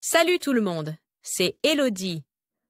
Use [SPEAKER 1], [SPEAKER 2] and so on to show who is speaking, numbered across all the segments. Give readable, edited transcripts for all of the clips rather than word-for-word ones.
[SPEAKER 1] Salut tout le monde, c'est Elodie.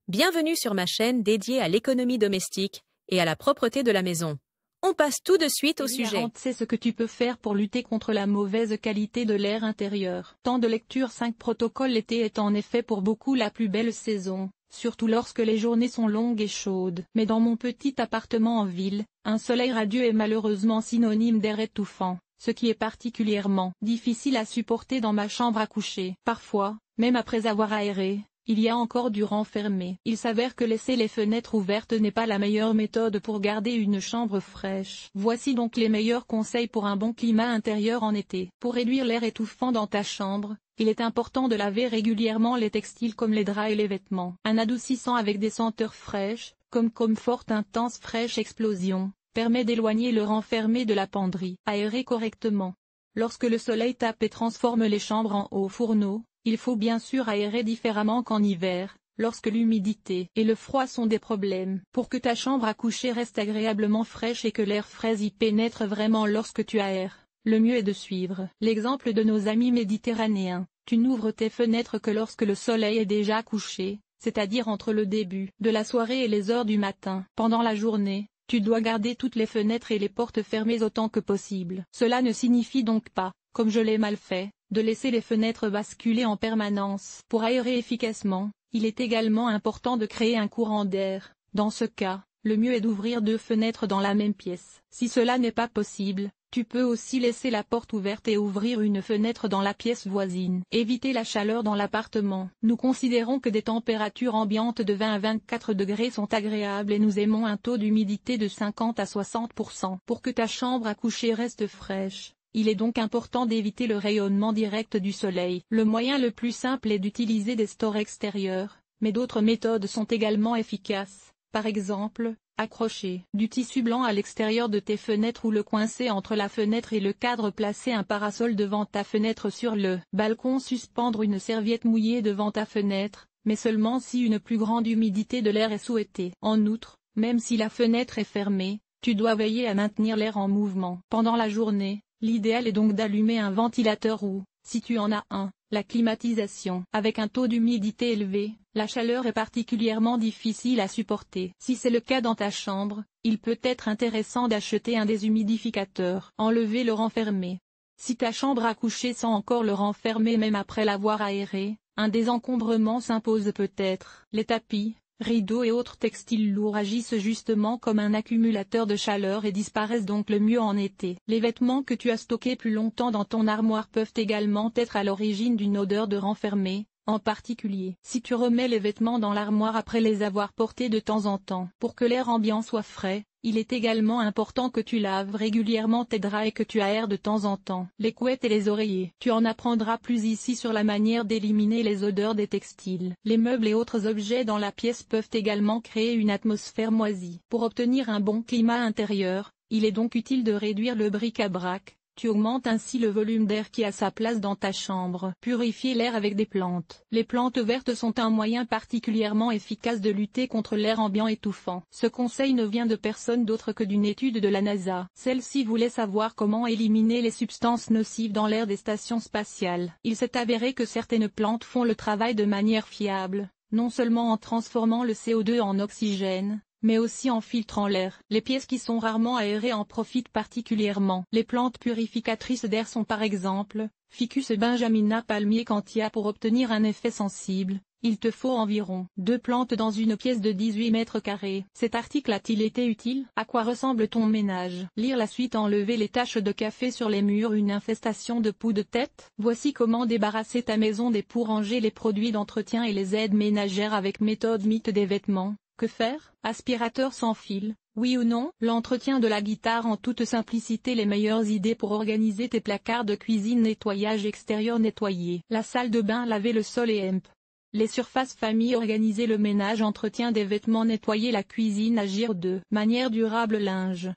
[SPEAKER 1] Bienvenue sur ma chaîne dédiée à l'économie domestique et à la propreté de la maison. On passe tout de suite au sujet.
[SPEAKER 2] C'est ce que tu peux faire pour lutter contre la mauvaise qualité de l'air intérieur. Temps de lecture 5 protocole. L'été est en effet pour beaucoup la plus belle saison, surtout lorsque les journées sont longues et chaudes. Mais dans mon petit appartement en ville, un soleil radieux est malheureusement synonyme d'air étouffant, ce qui est particulièrement difficile à supporter dans ma chambre à coucher. Parfois, même après avoir aéré, il y a encore du renfermé. Il s'avère que laisser les fenêtres ouvertes n'est pas la meilleure méthode pour garder une chambre fraîche. Voici donc les meilleurs conseils pour un bon climat intérieur en été. Pour réduire l'air étouffant dans ta chambre, il est important de laver régulièrement les textiles comme les draps et les vêtements. Un adoucissant avec des senteurs fraîches, comme Comfort Intense Fraîche Explosion, permet d'éloigner le renfermé de la penderie. Aérer correctement. Lorsque le soleil tape et transforme les chambres en hauts fourneaux, il faut bien sûr aérer différemment qu'en hiver, lorsque l'humidité et le froid sont des problèmes. Pour que ta chambre à coucher reste agréablement fraîche et que l'air frais y pénètre vraiment lorsque tu aères, le mieux est de suivre l'exemple de nos amis méditerranéens. Tu n'ouvres tes fenêtres que lorsque le soleil est déjà couché, c'est-à-dire entre le début de la soirée et les heures du matin. Pendant la journée, tu dois garder toutes les fenêtres et les portes fermées autant que possible. Cela ne signifie donc pas, comme je l'ai mal fait, de laisser les fenêtres basculer en permanence. Pour aérer efficacement, il est également important de créer un courant d'air. Dans ce cas, le mieux est d'ouvrir 2 fenêtres dans la même pièce. Si cela n'est pas possible, tu peux aussi laisser la porte ouverte et ouvrir une fenêtre dans la pièce voisine. Éviter la chaleur dans l'appartement. Nous considérons que des températures ambiantes de 20 à 24 degrés sont agréables et nous aimons un taux d'humidité de 50 à 60%. Pour que ta chambre à coucher reste fraîche, il est donc important d'éviter le rayonnement direct du soleil. Le moyen le plus simple est d'utiliser des stores extérieurs, mais d'autres méthodes sont également efficaces. Par exemple, accrocher du tissu blanc à l'extérieur de tes fenêtres ou le coincer entre la fenêtre et le cadre. Placer un parasol devant ta fenêtre. Sur le balcon, suspendre une serviette mouillée devant ta fenêtre, mais seulement si une plus grande humidité de l'air est souhaitée. En outre, même si la fenêtre est fermée, tu dois veiller à maintenir l'air en mouvement. Pendant la journée, l'idéal est donc d'allumer un ventilateur ou, si tu en as un, la climatisation. Avec un taux d'humidité élevé, la chaleur est particulièrement difficile à supporter. Si c'est le cas dans ta chambre, il peut être intéressant d'acheter un déshumidificateur. Enlever le renfermé. Si ta chambre à coucher sent encore le renfermé même après l'avoir aéré, un désencombrement s'impose peut-être. Les tapis, rideaux et autres textiles lourds agissent justement comme un accumulateur de chaleur et disparaissent donc le mieux en été. Les vêtements que tu as stockés plus longtemps dans ton armoire peuvent également être à l'origine d'une odeur de renfermé, en particulier si tu remets les vêtements dans l'armoire après les avoir portés de temps en temps. Pour que l'air ambiant soit frais, il est également important que tu laves régulièrement tes draps et que tu aères de temps en temps les couettes et les oreillers. Tu en apprendras plus ici sur la manière d'éliminer les odeurs des textiles. Les meubles et autres objets dans la pièce peuvent également créer une atmosphère moisie. Pour obtenir un bon climat intérieur, il est donc utile de réduire le bric-à-brac. Tu augmentes ainsi le volume d'air qui a sa place dans ta chambre. Purifier l'air avec des plantes. Les plantes vertes sont un moyen particulièrement efficace de lutter contre l'air ambiant étouffant. Ce conseil ne vient de personne d'autre que d'une étude de la NASA. Celle-ci voulait savoir comment éliminer les substances nocives dans l'air des stations spatiales. Il s'est avéré que certaines plantes font le travail de manière fiable, non seulement en transformant le CO2 en oxygène, mais aussi en filtrant l'air. Les pièces qui sont rarement aérées en profitent particulièrement. Les plantes purificatrices d'air sont par exemple, Ficus benjamina palmier cantia. Pour obtenir un effet sensible, il te faut environ 2 plantes dans une pièce de 18 mètres carrés. Cet article a-t-il été utile? À quoi ressemble ton ménage? Lire la suite. Enlever les taches de café sur les murs. Une infestation de poux de tête? Voici comment débarrasser ta maison des poux. Ranger les produits d'entretien et les aides ménagères avec méthode mythe des vêtements. Que faire? Aspirateur sans fil, oui ou non? L'entretien de la guitare en toute simplicité. Les meilleures idées pour organiser tes placards de cuisine. Nettoyage extérieur. Nettoyer la salle de bain. Laver le sol et les surfaces famille. Organiser le ménage. Entretien des vêtements. Nettoyer la cuisine. Agir de manière durable. Linge,